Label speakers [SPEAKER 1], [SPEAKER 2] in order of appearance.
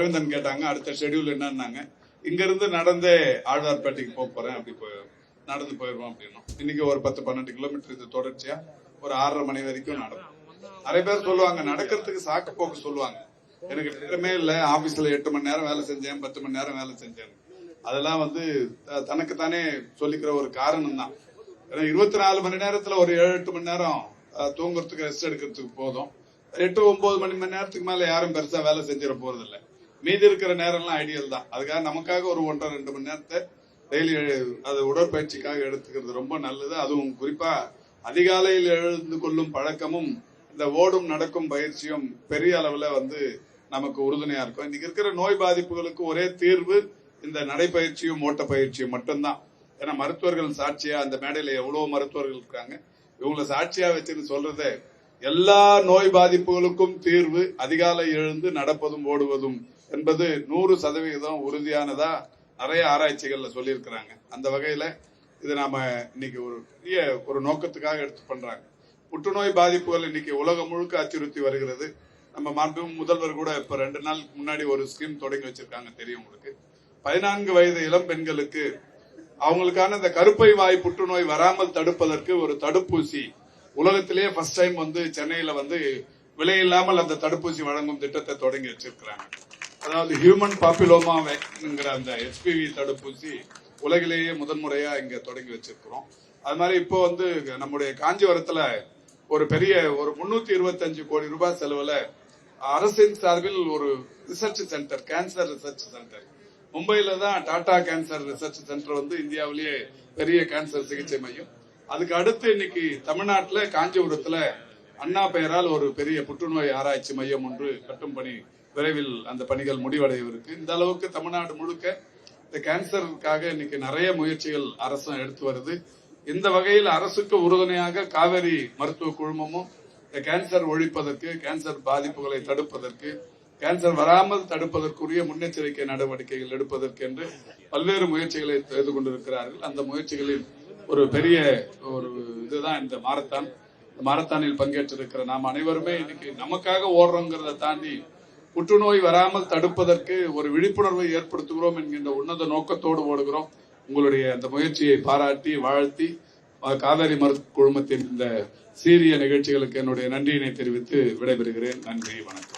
[SPEAKER 1] அரவிந்தன் கேட்டாங்க அடுத்த ஷெட்யூல் என்னன்னாங்க. இங்க இருந்து நடந்தே ஆழ்வார்பேட்டைக்கு போறேன், அப்படி நடந்து போயிடுவோம் அப்படின்னா. இன்னைக்கு ஒரு 10-12 கிலோமீட்டர் இது தொடர்ச்சியா ஒரு 6:30 மணி வரைக்கும் நடக்கும். நிறைய பேர் சொல்லுவாங்க நடக்கிறதுக்கு சாக்கு போக்கு சொல்லுவாங்க. எனக்கு நேரமே இல்ல, ஆபீஸ்ல 8 மணி நேரம் வேலை செஞ்சேன், 10 மணி நேரம் வேலை செஞ்சேன். அதெல்லாம் தனக்குத்தானே சொல்லிக்கிற ஒரு காரணம் தான். 24 மணி நேரத்துல ஒரு 7-8 மணி நேரம் தூங்குறதுக்கு ரெஸ்ட் எடுக்கிறதுக்கு போதும். 8-9 மணி நேரத்துக்கு மேல யாரும் பெருசா வேலை செஞ்சிட போறது இல்ல. மீதி இருக்கிற நேரம்லாம் ஐடியல் தான். அதுக்காக நமக்காக ஒரு 1.5-2 மணி நேரத்தை டெய்லி அது உடற்பயிற்சிக்காக எடுத்துக்கிறது ரொம்ப நல்லது. அதுவும் குறிப்பா அதிகாலையில் எழுந்து கொள்ளும் பழக்கமும் இந்த ஓடும் நடக்கும் பயிற்சியும் பெரிய அளவுல நமக்கு உறுதுணையா இருக்கும். இன்னைக்கு இருக்கிற நோய் பாதிப்புகளுக்கு ஒரே தீர்வு இந்த நடைப்பயிற்சியும் ஓட்ட பயிற்சியும் மட்டும்தான். ஏன்னா மருத்துவர்கள் சாட்சியா, அந்த மேடையில எவ்வளவு மருத்துவர்கள் இருக்காங்க, இவங்களை சாட்சியா வச்சுன்னு சொல்றதே எல்லா நோய் பாதிப்புகளுக்கும் தீர்வு அதிகாலை எழுந்து நடப்பதும் ஓடுவதும் என்பது 100% உறுதியானதா நிறைய ஆராய்ச்சிகள்ல சொல்லியிருக்கிறாங்க. அந்த வகையில இது நாம இன்னைக்கு ஒரு நோக்கத்துக்காக எடுத்து பண்றாங்க. புற்றுநோய் பாதிப்புகள் இன்னைக்கு உலகம் முழுக்க அச்சுறுத்தி வருகிறது. நம்ம மாண்பு முதல்வர் கூட இப்ப 2 நாளுக்கு முன்னாடி ஒரு ஸ்கீம் தொடங்கி வச்சிருக்காங்க, தெரியும் உங்களுக்கு. 14 வயது இளம் பெண்களுக்கு அவங்களுக்கான இந்த கருப்பை வாய் புற்றுநோய் வராமல் தடுப்பதற்கு ஒரு தடுப்பூசி உலகத்திலேயே ஃபர்ஸ்ட் டைம் சென்னையில விலை இல்லாமல் அந்த தடுப்பூசி வழங்கும் திட்டத்தை தொடங்கி வச்சிருக்கிறாங்க. அதாவது ஹியூமன் பாப்புலோமாங்கிற அந்த HPV தடுப்பூசி உலகிலேயே முதன்முறையா இங்க தொடங்கி வச்சிருக்கிறோம். அது மாதிரி இப்போ நம்முடைய காஞ்சிபுரத்துல ஒரு பெரிய 325 கோடி ரூபாய் செலவுல அரசின் சார்பில் ஒரு research centre, cancer research centre, மும்பையில தான் டாடா கேன்சர் ரிசர்ச் சென்டர் இந்தியாவிலேயே பெரிய கேன்சர் சிகிச்சை மையம். அதுக்கு அடுத்து இன்னைக்கு தமிழ்நாட்டில் காஞ்சிபுரத்துல அண்ணா பெயரால் ஒரு பெரிய புற்றுநோய் ஆராய்ச்சி மையம் ஒன்று கட்டும் பணி விரைவில் அந்த பணிகள் முடிவடைவதற்கு. இந்த அளவுக்கு தமிழ்நாடு முழுக்க இந்த கேன்சருக்காக இன்னைக்கு நிறைய முயற்சிகள் அரசும் எடுத்து வருது. இந்த வகையில் அரசுக்கு உறுதுணையாக காவேரி மருத்துவ குழுமமும் இந்த கேன்சர் ஒழிப்பதற்கு, கேன்சர் பாதிப்புகளை தடுப்பதற்கு, கேன்சர் வராமல் தடுப்பதற்குரிய முன்னெச்சரிக்கை நடவடிக்கைகள் எடுப்பதற்கு என்று பல்வேறு முயற்சிகளை செய்து கொண்டிருக்கிறார்கள். அந்த முயற்சிகளில் ஒரு பெரிய இதுதான் இந்த மாரத்தான். மாரத்தானில் பங்கேற்றிருக்கிற நாம் அனைவருமே இன்னைக்கு நமக்காக ஓடுறோங்கிறத தாண்டி புற்றுநோய் வராமல் தடுப்பதற்கு ஒரு விழிப்புணர்வை ஏற்படுத்துகிறோம் என்கின்ற உன்னத நோக்கத்தோடு ஓடுகிறோம். உங்களுடைய அந்த முயற்சியை பாராட்டி வாழ்த்தி காவேரி மருத்துவ குழுமத்தின் இந்த சீரிய நிகழ்ச்சிகளுக்கு என்னுடைய நன்றியினை தெரிவித்து விடைபெறுகிறேன். நன்றி, வணக்கம்.